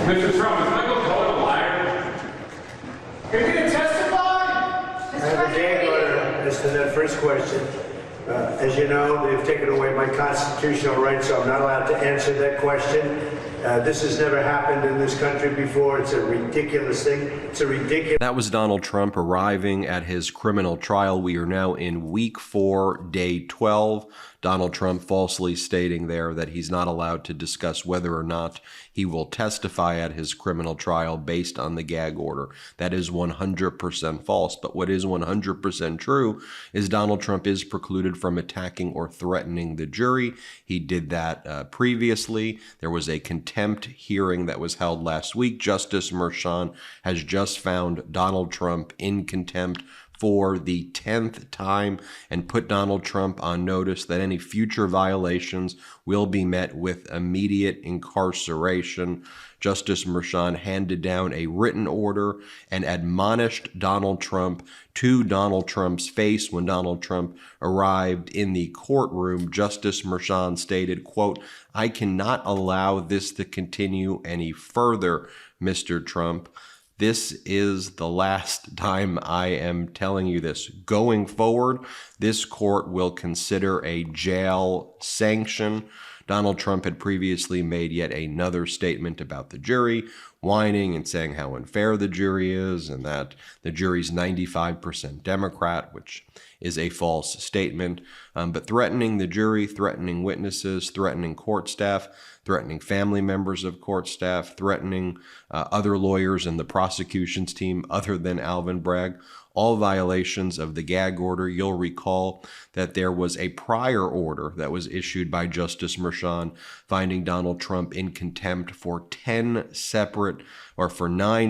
Mr. Trump, is Michael Cohen a liar? Are you going to testify? I have a gag order as to that first question. As you know, they've taken away my constitutional rights, so I'm not allowed to answer that question. This has never happened in this country before. It's a ridiculous thing. It's a ridiculous... That was Donald Trump arriving at his criminal trial. We are now in week 4, day 12. Donald Trump falsely stating there that he's not allowed to discuss whether or not he will testify at his criminal trial based on the gag order. That is 100% false. But what is 100% true is Donald Trump is precluded from attacking or threatening the jury. He did that previously. There was a contempt hearing that was held last week. Justice Muran has just found Donald Trump in contempt for the 10th time and put Donald Trump on notice that any future violations will be met with immediate incarceration. Justice Muran handed down a written order and admonished Donald Trump to Donald Trump's face when Donald Trump arrived in the courtroom. Justice Muran stated, quote, "I cannot allow this to continue any further, Mr. Trump. This is the last time I am telling you this. Going forward, this court will consider a jail sanction." Donald Trump had previously made yet another statement about the jury, whining and saying how unfair the jury is and that the jury's 95% Democrat, which is a false statement, but threatening the jury, threatening witnesses, threatening court staff, threatening family members of court staff, threatening other lawyers in the prosecutions team other than Alvin Bragg, all violations of the gag order. You'll recall that there was a prior order that was issued by Justice Muran finding Donald Trump in contempt for 9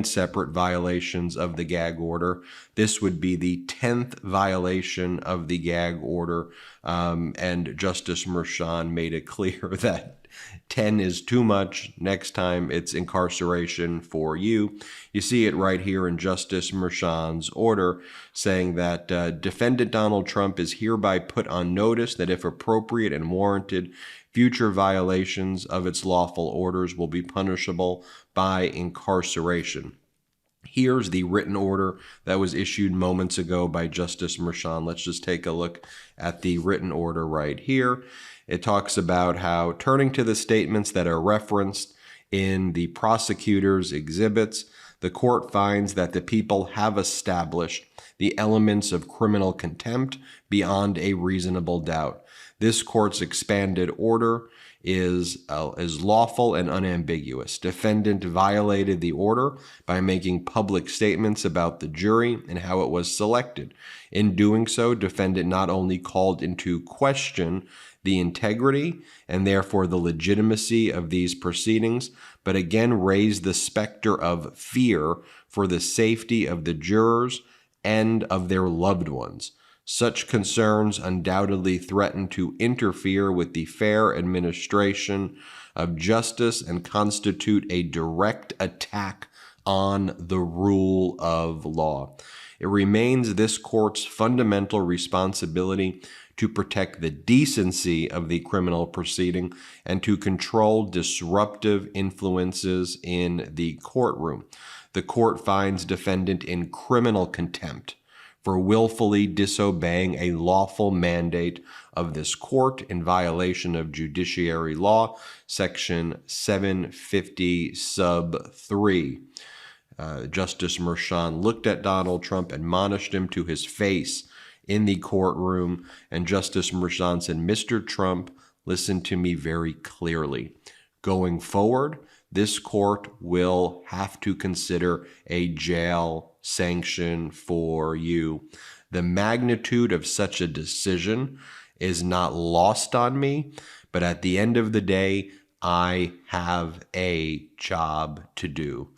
separate violations of the gag order. This would be the 10th violation of the gag order, and Justice Muran made it clear that 10 is too much. Next time it's incarceration for you. You see it right here in Justice Muran's order saying that defendant Donald Trump is hereby put on notice that if appropriate and warranted, future violations of its lawful orders will be punishable by incarceration. Here's the written order that was issued moments ago by Justice Muran. Let's just take a look at the written order right here. It talks about how, turning to the statements that are referenced in the prosecutor's exhibits, the court finds that the people have established the elements of criminal contempt beyond a reasonable doubt. This court's expanded order is lawful and unambiguous. Defendant violated the order by making public statements about the jury and how it was selected. In doing so, defendant not only called into question the integrity and therefore the legitimacy of these proceedings, but again raised the specter of fear for the safety of the jurors and of their loved ones. Such concerns undoubtedly threaten to interfere with the fair administration of justice and constitute a direct attack on the rule of law. It remains this court's fundamental responsibility to protect the decency of the criminal proceeding and to control disruptive influences in the courtroom. The court finds defendant in criminal contempt for willfully disobeying a lawful mandate of this court in violation of judiciary law, section 750 sub 3. Justice Muran looked at Donald Trump, admonished him to his face in the courtroom, and Justice Muran said, "Mr. Trump, listen to me very clearly. Going forward, this court will have to consider a jail sanction for you. The magnitude of such a decision is not lost on me, but at the end of the day, I have a job to do.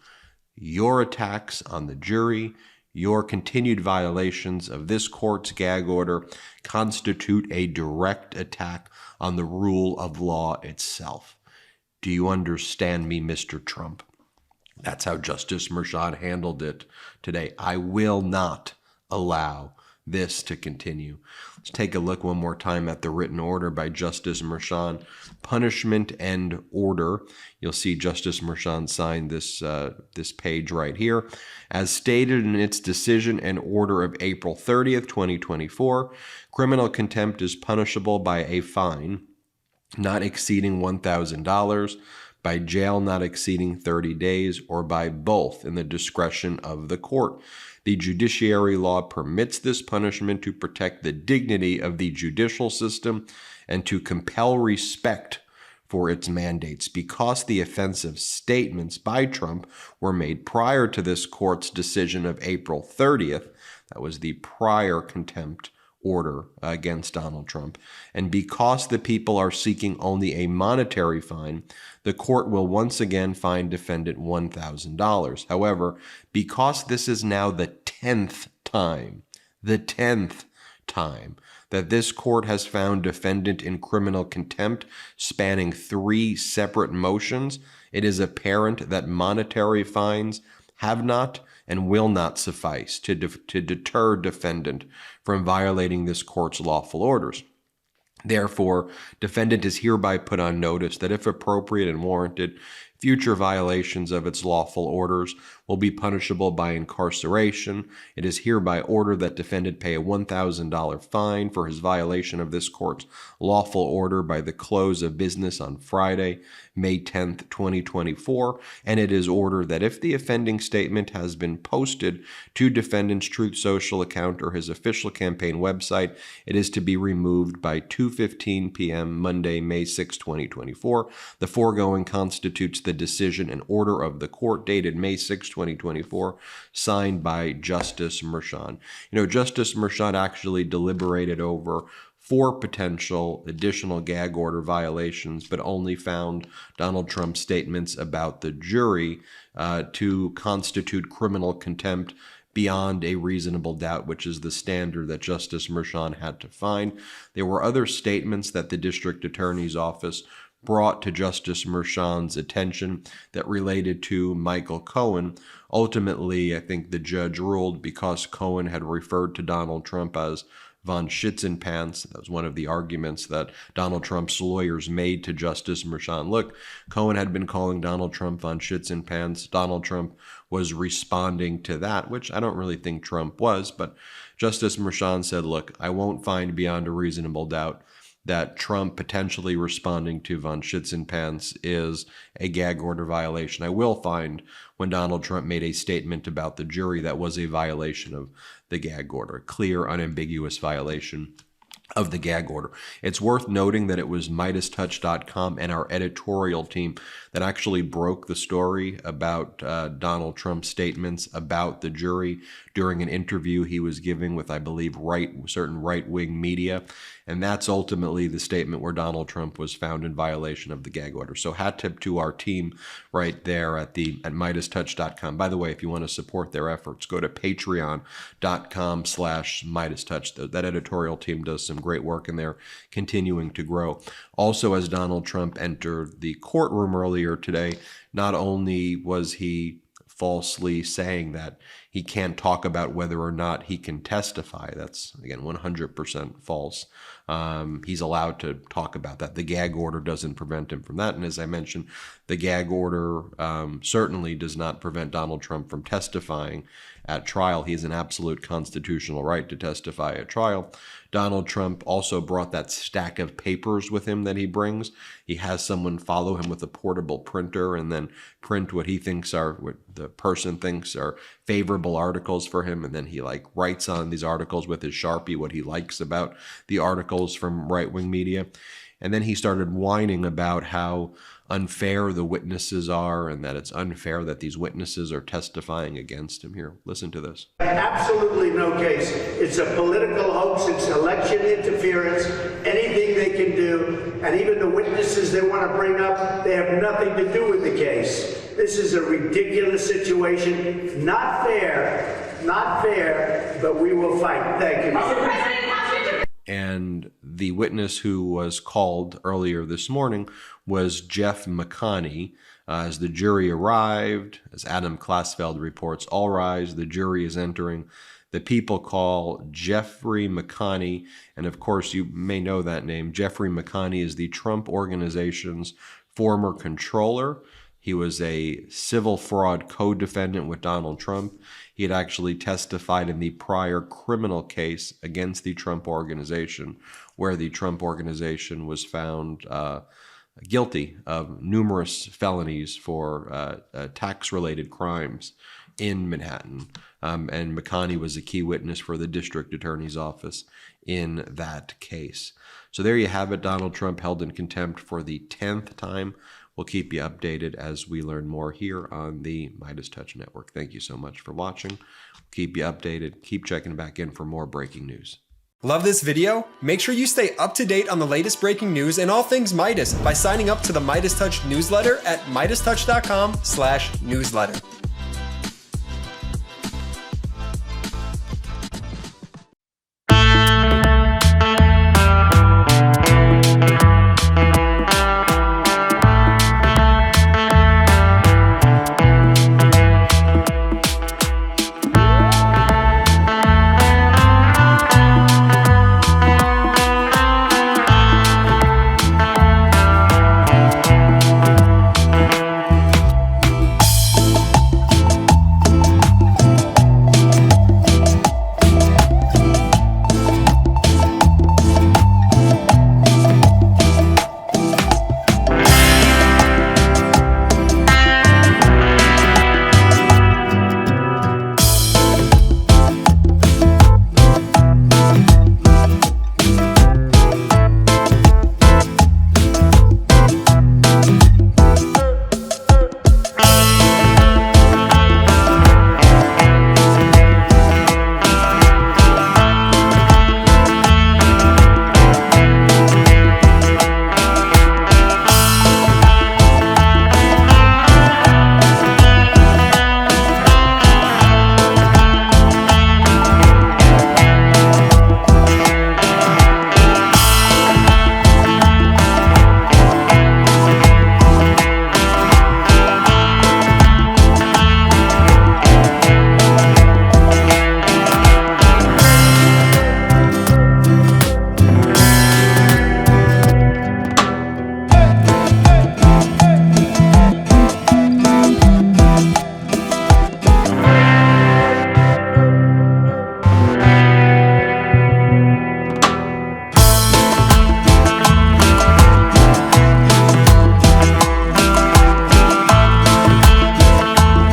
Your attacks on the jury, your continued violations of this court's gag order constitute a direct attack on the rule of law itself. Do you understand me, Mr. Trump?" That's how Justice Muran handled it today. I will not allow this to continue. Let's take a look one more time at the written order by Justice Muran. Punishment and order. You'll see Justice Muran signed this page right here. As stated in its decision and order of April 30th, 2024, criminal contempt is punishable by a fine not exceeding $1,000, by jail not exceeding 30 days, or by both in the discretion of the court. The judiciary law permits this punishment to protect the dignity of the judicial system and to compel respect for its mandates. Because the offensive statements by Trump were made prior to this court's decision of April 30th, that was the prior contempt order against Donald Trump, and because the people are seeking only a monetary fine, the court will once again fine defendant $1,000. However, because this is now the 10th time that this court has found defendant in criminal contempt spanning 3 separate motions, it is apparent that monetary fines have not and will not suffice to deter defendant from violating this court's lawful orders. Therefore, defendant is hereby put on notice that if appropriate and warranted, future violations of its lawful orders will be punishable by incarceration. It is hereby ordered that defendant pay a $1,000 fine for his violation of this court's lawful order by the close of business on Friday, May 10th, 2024, and it is ordered that if the offending statement has been posted to defendant's Truth Social account or his official campaign website, it is to be removed by 2:15 p.m. Monday, May 6, 2024. The foregoing constitutes the decision and order of the court dated May 6, 2024, signed by Justice Muran. Justice Muran actually deliberated over 4 potential additional gag order violations, but only found Donald Trump's statements about the jury to constitute criminal contempt beyond a reasonable doubt, which is the standard that Justice Muran had to find. There were other statements that the district attorney's office brought to Justice Muran's attention that related to Michael Cohen. Ultimately, I think the judge ruled because Cohen had referred to Donald Trump as von Schützenpants. That was one of the arguments that Donald Trump's lawyers made to Justice Muran. Look, Cohen had been calling Donald Trump von Schützenpants. Donald Trump was responding to that, which I don't really think Trump was, but Justice Muran said, look, I won't find beyond a reasonable doubt that Trump potentially responding to von Schützenpants is a gag order violation. I will find when Donald Trump made a statement about the jury that was a violation of the gag order, a clear, unambiguous violation of the gag order. It's worth noting that it was MidasTouch.com and our editorial team that actually broke the story about Donald Trump's statements about the jury during an interview he was giving with, I believe, certain right-wing media. And that's ultimately the statement where Donald Trump was found in violation of the gag order. So hat tip to our team right there at MidasTouch.com. By the way, if you want to support their efforts, go to patreon.com/MidasTouch. That editorial team does some great work and they're continuing to grow. Also, as Donald Trump entered the courtroom earlier today, not only was he falsely saying that he can't talk about whether or not he can testify. That's, again, 100% false. He's allowed to talk about that. The gag order doesn't prevent him from that. And as I mentioned, the gag order certainly does not prevent Donald Trump from testifying at trial. He has an absolute constitutional right to testify at trial. Donald Trump also brought that stack of papers with him that he brings. He has someone follow him with a portable printer and then print what the person thinks are favorable articles for him. And then he writes on these articles with his Sharpie what he likes about the articles from right-wing media. And then he started whining about how unfair the witnesses are and that it's unfair that these witnesses are testifying against him. Here, listen to this. Absolutely no case. It's a political hoax. It's election interference. Anything they can do. And even the witnesses they want to bring up, they have nothing to do with the case. This is a ridiculous situation. Not fair, but we will fight. Thank you. And the witness who was called earlier this morning was Jeff McConney. As the jury arrived, as Adam Klasfeld reports, all rise, the jury is entering. the people call Jeffrey McConney. And of course, you may know that name. Jeffrey McConney is the Trump Organization's former controller. He was a civil fraud co-defendant with Donald Trump. He had actually testified in the prior criminal case against the Trump Organization, where the Trump Organization was found guilty of numerous felonies for tax-related crimes in Manhattan. And McConney was a key witness for the district attorney's office in that case. So there you have it. Donald Trump held in contempt for the 10th time. We'll keep you updated as we learn more here on the Midas Touch Network. Thank you so much for watching. Keep you updated. Keep checking back in for more breaking news. Love this video? Make sure you stay up to date on the latest breaking news and all things Midas by signing up to the Midas Touch newsletter at MidasTouch.com/newsletter.